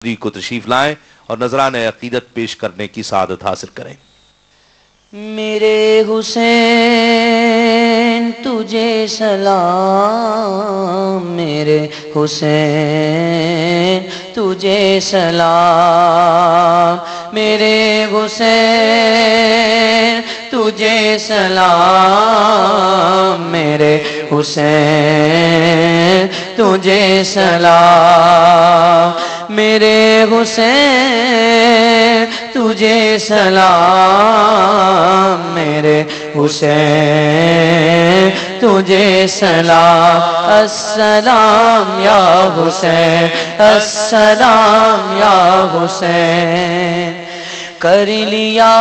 کو تشریف لائیں اور نذران عقیدت پیش کرنے کی سعادت حاصل کریں۔ میرے حسین تجھے سلام، میرے حسین تجھے سلام، میرے حسین تجھے سلام، میرے حسین تجھے سلام، میرے حسین تجھے سلام، میرے حسین تجھے سلام، السلام یا حسین، السلام یا حسین۔ کر لیا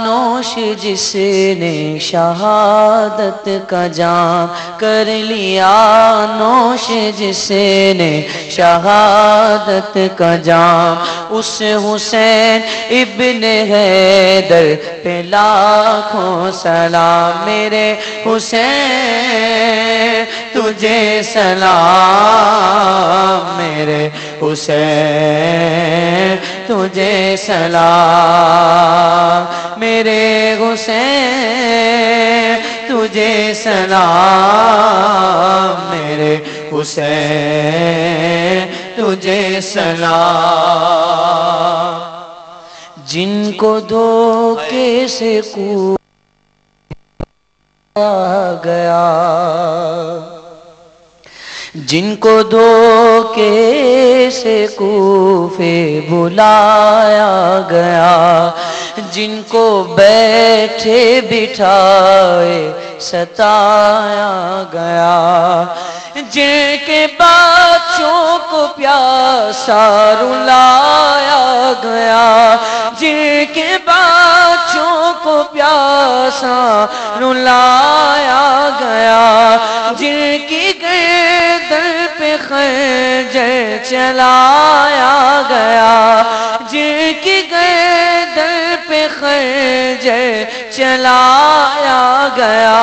نوش جس نے شہادت کا جام، کر لیا نوش جس نے شہادت کا جام، اس حسین ابن حیدر پہ لاکھوں سلام، میرے حسین تجھے سلام، میرے حسین تجھے سلام، میرے حسین تجھے سلام، میرے حسین تجھے سلام۔ جن کو دھوکے سے کویا گیا، جن کو دھوکے سے کوفے بلایا گیا، جن کو بیٹھے بٹھائے ستایا گیا، جن کے بچوں کو پیاسا رلایا گیا، جن کے بچوں کو پیاسا رلایا گیا، جن کی گردن پہ خنجر چلایا گیا، جن کی گردن پہ خنجر چلایا گیا،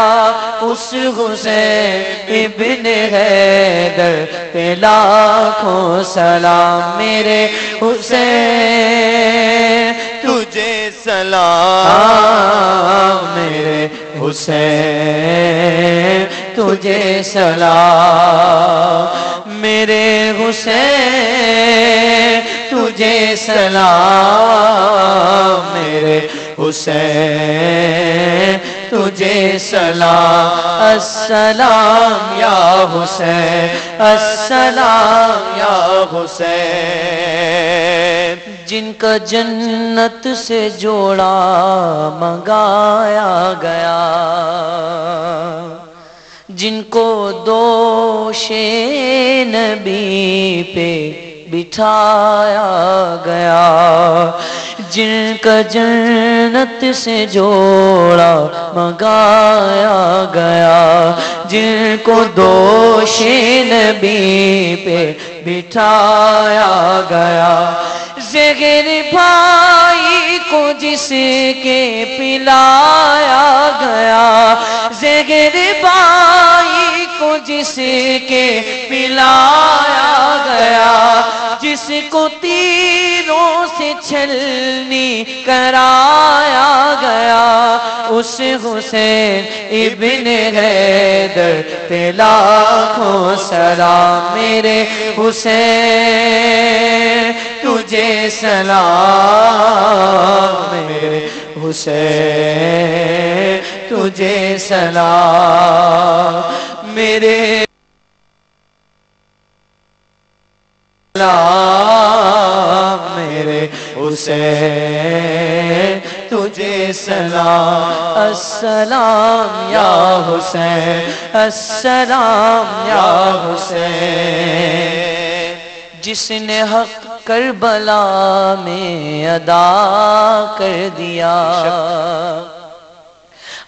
اس حسین ابن حیدر پہ لاکھوں سلام، میرے حسین تجھے سلام، میرے حسین تجھے سلام، میرے حسین تجھے سلام، میرے حسین تجھے سلام، السلام یا حسین، السلام یا حسین۔ جن کا جنت سے جوڑا منگایا گیا، جن کو دوش نبی پہ بٹھایا گیا، جن کا جنت سے جوڑا منگایا گیا، جن کو دوش نبی پہ بٹھایا گیا، زہر بھائی کو جس کے پلایا گیا، زہر بھائی کو جس کے پلایا گیا، جس کو تیروں سے چھلنی کرایا گیا، اس حسین ابن حیدر پہ لاکھوں سلام، میرے حسین تجھے سلام، میرے حسین تجھے سلام، میرے سلام، میرے حسین تجھے سلام، السلام یا حسین، السلام یا حسین۔ جس نے حق کربلا میں ادا کر دیا،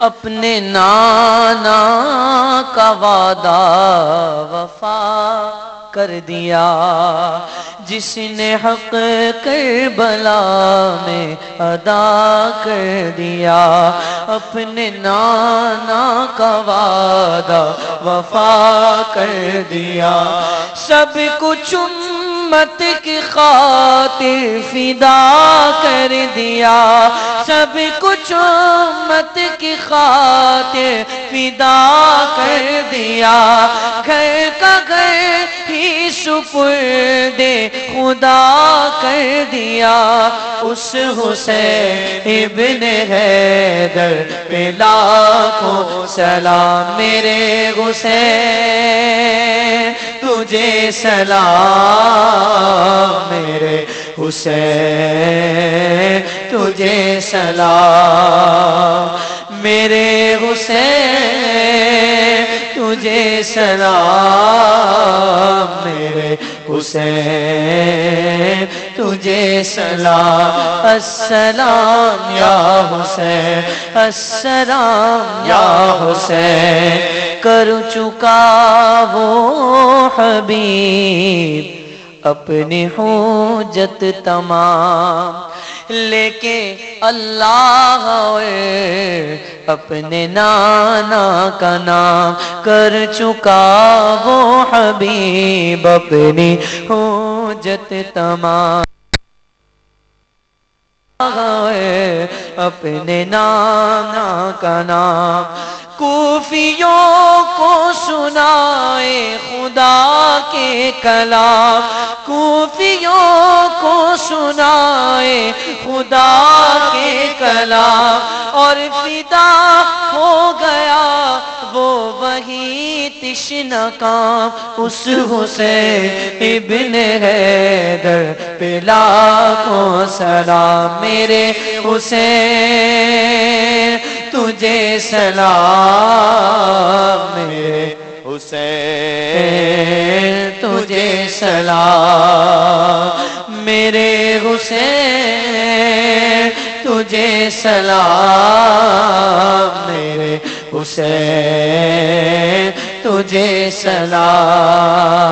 اپنے نانا کا وعدہ وفا کر دیا، جس نے حق کربلا میں ادا کر دیا، اپنے نانا کا وعدہ وفا کر دیا، سب کچھ امت کی خاطر فدا کر دیا سب کچھ امت کی خاطر فدا کر دیا گھر کا گھر ہی سپرد خدا کر دیا اس حسین ابن حیدر پہ لاکھوں سلام میرے حسین تجھے سلام میرے حسین تجھے سلام میرے حسین تجھے سلام میرے حسین تجھے سلام السلام یا حسین السلام یا حسین کر چکا وہ حبیب اپنی حجت تمام لے کے اللہ اپنے نانا کا نام کر چکا وہ حبیب اپنی حجت تمام اپنے نانا کا نام کوفیوں کو سنائے خدا کے کلام کوفیوں کو سنائے خدا کے کلام اور فدا ہو گیا وہ وہی تشنہ کام اس حسین ابن حیدر پہ لاکھوں سلام میرے حسین تجھے سلام میرے حسین تجھے سلام میرے حسین تجھے سلام میرے حسین تجھے سلام